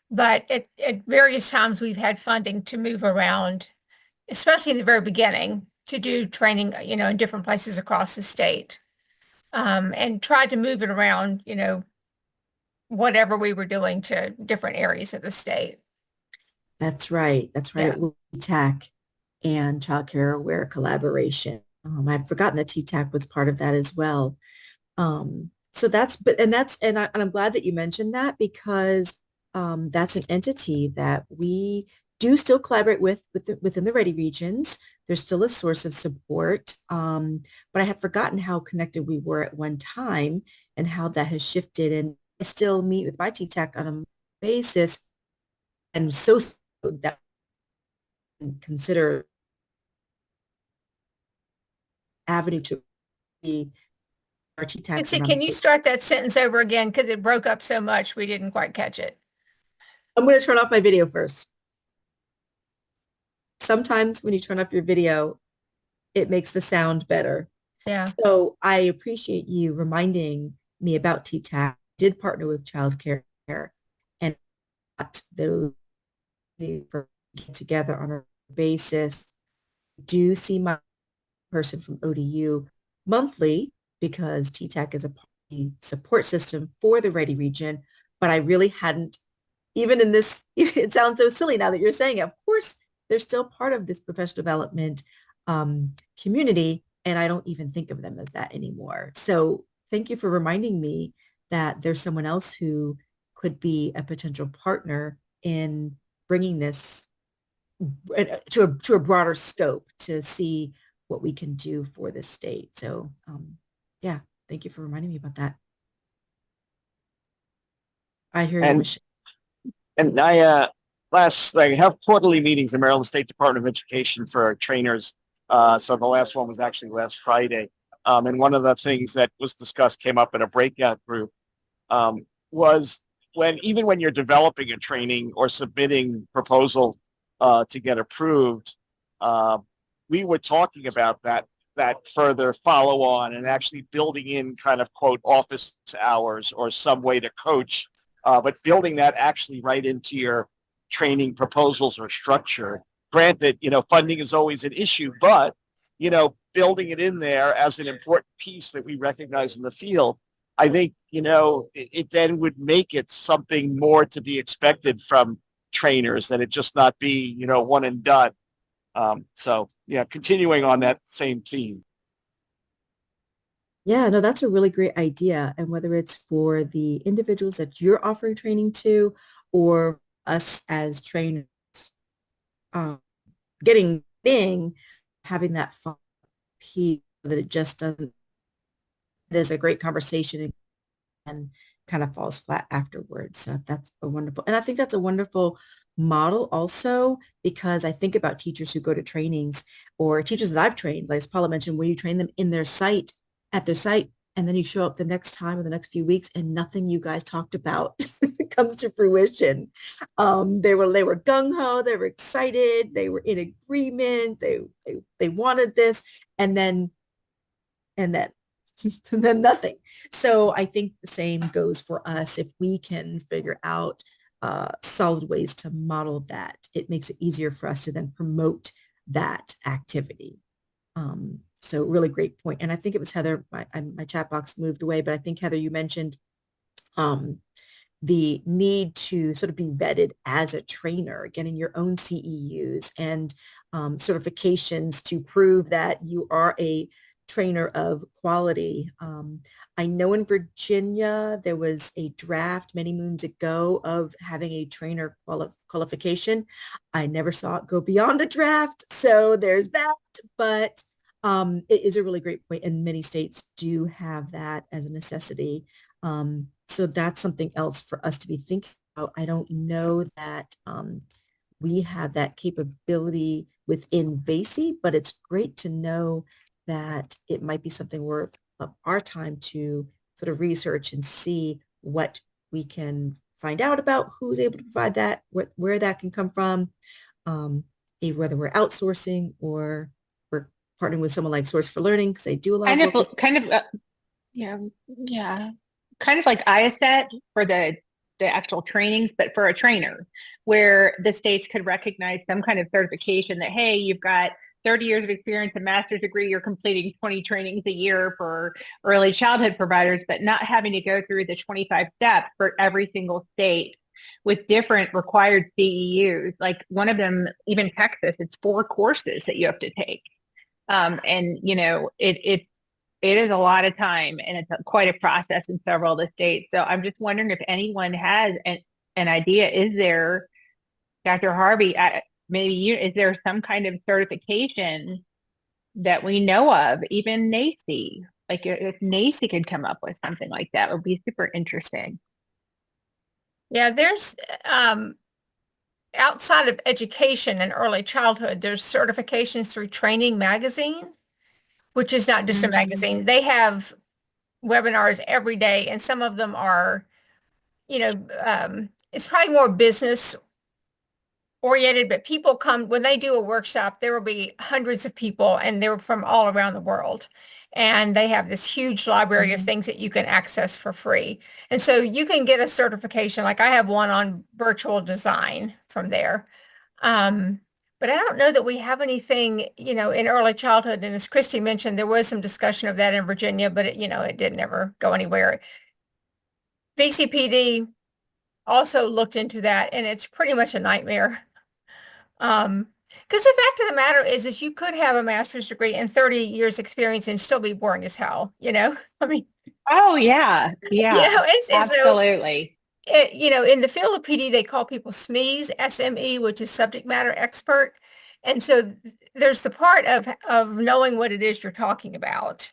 but at various times we've had funding to move around, especially in the very beginning, to do training, in different places across the state, and tried to move it around, whatever we were doing to different areas of the state. That's right. That's right. Yeah. TTAC and Child Care Aware collaboration. I'd forgotten that TTAC was part of that as well. So and I'm glad that you mentioned that, because that's an entity that we do still collaborate within the Ready regions. There's still a source of support, but I had forgotten how connected we were at one time and how that has shifted. And I still meet with my TTAC on a basis, and so that consider avenue to be our TTAC. See, can you start that sentence over again? Because it broke up so much, we didn't quite catch it. I'm going to turn off my video first. Sometimes when you turn off your video, it makes the sound better. Yeah. So I appreciate you reminding me about TTAC. I did partner with Child Care and those for get together on a basis. Do see my person from ODU monthly, because TTAC is a support system for the Ready region, but I really hadn't, even in this, it sounds so silly now that you're saying it. Of course, they're still part of this professional development community, and I don't even think of them as that anymore. So thank you for reminding me that there's someone else who could be a potential partner in bringing this to a broader scope to see what we can do for this state. So yeah, thank you for reminding me about that. I hear you, Michelle. And I have quarterly meetings in the Maryland State Department of Education for trainers. So the last one was actually last Friday. And one of the things that was discussed, came up in a breakout group, was even when you're developing a training or submitting proposal to get approved, we were talking about that further follow on and actually building in kind of quote office hours or some way to coach, but building that actually right into your training proposals or structure. Granted, funding is always an issue, but, building it in there as an important piece that we recognize in the field, I think, it then would make it something more to be expected from trainers than it just not be, one and done. So yeah, continuing on that same theme. Yeah, no, that's a really great idea. And whether it's for the individuals that you're offering training to, or us as trainers, having that fun piece that it just doesn't, it is a great conversation and kind of falls flat afterwards. So that's a wonderful, and I think that's a wonderful model also, because I think about teachers who go to trainings, or teachers that I've trained, like as Paula mentioned, where you train them in their site, at their site, and then you show up the next time or the next few weeks and nothing you guys talked about comes to fruition. They were gung-ho, they were excited, they were in agreement, they wanted this, and then nothing. So I think the same goes for us. If we can figure out solid ways to model that, it makes it easier for us to then promote that activity. So really great point. And I think it was Heather, my chat box moved away, but I think Heather, you mentioned the need to sort of be vetted as a trainer, getting your own CEUs and certifications to prove that you are a trainer of quality. I know in Virginia, there was a draft many moons ago of having a trainer qualification. I never saw it go beyond a draft. So there's that, but it is a really great point, and many states do have that as a necessity. So that's something else for us to be thinking about. I don't know that we have that capability within VAAEYC, but it's great to know that it might be something worth of our time to sort of research and see what we can find out about who's able to provide that, where that can come from, whether we're outsourcing or we're partnering with someone like Source for Learning, because they do a lot of work. Kind of like IASET for the actual trainings, but for a trainer, where the states could recognize some kind of certification that, hey, you've got 30 years of experience, a master's degree, you're completing 20 trainings a year for early childhood providers, but not having to go through the 25 steps for every single state with different required CEUs. Like one of them, even Texas, it's 4 courses that you have to take. And you know, it is a lot of time, and it's quite a process in several of the states. So I'm just wondering if anyone has an idea. Is there, Dr. Harvey, is there some kind of certification that we know of, even NACI? Like if NACI could come up with something like that, it would be super interesting. Yeah, there's outside of education and early childhood, there's certifications through Training Magazine, which is not just a magazine. They have webinars every day, and some of them are, you know, it's probably more business oriented, but people come when they do a workshop, there will be hundreds of people, and they're from all around the world. And they have this huge library of things that you can access for free. And so you can get a certification. Like I have one on virtual design from there. But I don't know that we have anything, you know, in early childhood. And as Christy mentioned, there was some discussion of that in Virginia, but it, you know, it did never go anywhere. VCPD also looked into that, and it's pretty much a nightmare. Because the fact of the matter is you could have a master's degree and 30 years experience and still be boring as hell, you know? I mean, oh yeah, yeah, you know, absolutely. You know, in the field of PD, they call people SMEs, SME, which is subject matter expert. And so there's the part of knowing what it is you're talking about.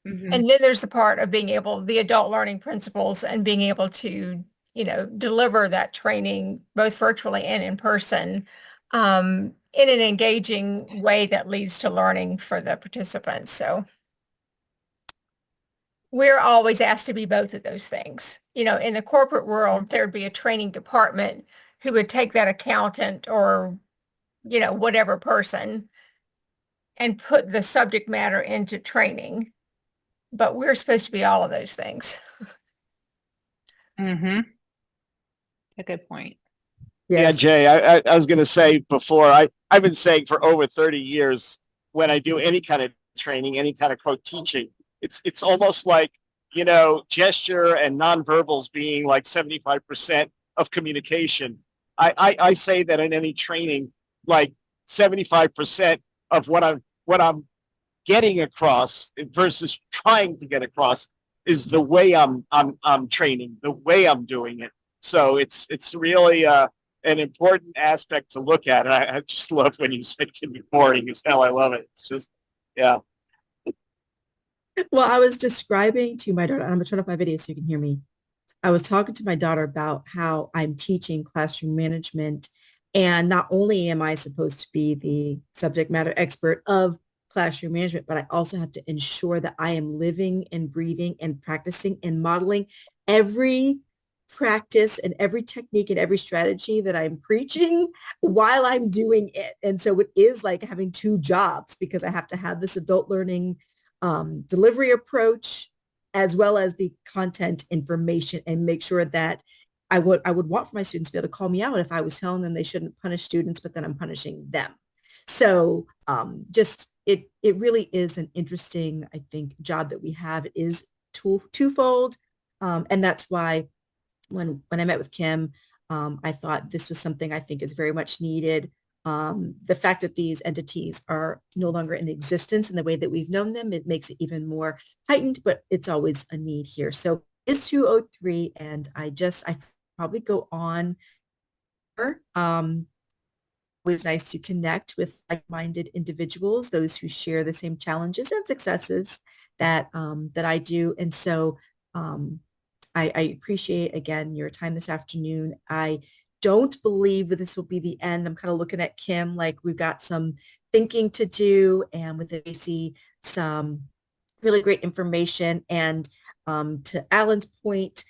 And then there's the part of being able, the adult learning principles and being able to, you know, deliver that training both virtually and in person in an engaging way that leads to learning for the participants. So we're always asked to be both of those things. You know, in the corporate world, there'd be a training department who would take that accountant or, you know, whatever person and put the subject matter into training. But we're supposed to be all of those things. A good point. Yeah, Yes. Jay, I was going to say before, I've been saying for over 30 years, when I do any kind of training, any kind of quote teaching, it's almost like, you know, gesture and nonverbals being like 75% of communication. I say that in any training, like 75% of what I'm getting across versus trying to get across is the way I'm training, the way I'm doing it. So it's really an important aspect to look at. And I just love when you said can be boring as hell. I love it. It's just, yeah. Well, I was describing to my daughter, I'm going to turn off my video so you can hear me. I was talking to my daughter about how I'm teaching classroom management. And not only am I supposed to be the subject matter expert of classroom management, but I also have to ensure that I am living and breathing and practicing and modeling every practice and every technique and every strategy that I'm preaching while I'm doing it. And so it is like having 2 jobs because I have to have this adult learning delivery approach as well as the content information and make sure that I would want for my students to be able to call me out if I was telling them they shouldn't punish students, but then I'm punishing them. So just it really is an interesting, I think, job that we have. It is twofold. And that's why when I met with Kim, I thought this was something I think is very much needed. The fact that these entities are no longer in existence in the way that we've known them, it makes it even more heightened, but it's always a need here. So it's 2:03 and I probably go on. It's nice to connect with like-minded individuals, those who share the same challenges and successes that I do. And so I appreciate, again, your time this afternoon. I don't believe that this will be the end. I'm kind of looking at Kim like we've got some thinking to do and with VAAEYC, some really great information. And to Alan's point,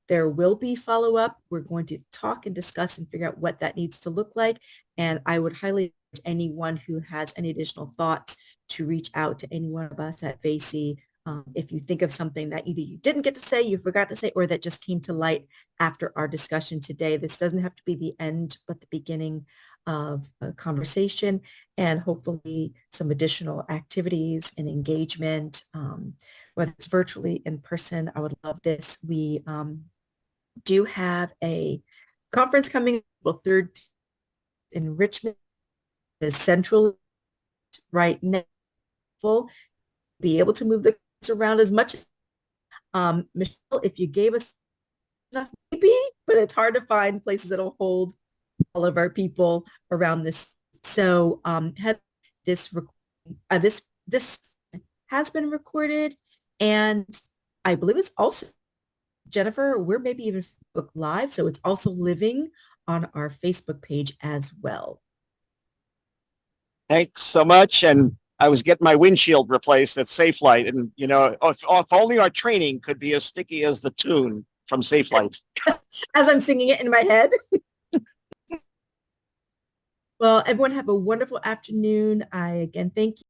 there will be follow-up. We're going to talk and discuss and figure out what that needs to look like. And I would highly encourage anyone who has any additional thoughts to reach out to any one of us at VAAEYC If you think of something that either you didn't get to say, you forgot to say, or that just came to light after our discussion today, this doesn't have to be the end, but the beginning of a conversation and hopefully some additional activities and engagement, whether it's virtually in person. I would love this. We do have a conference coming April 3rd in Richmond, the central right now. We'll be able to move the around as much. Michelle, if you gave us enough, maybe, but it's hard to find places that'll hold all of our people around this. So had this this has been recorded, and I believe it's also, Jennifer, we're maybe even Facebook Live, so it's also living on our Facebook page as well. Thanks so much. And I was getting my windshield replaced at Safe Light, and you know, if only our training could be as sticky as the tune from Safe Light. As I'm singing it in my head. Well, everyone have a wonderful afternoon. I again thank you.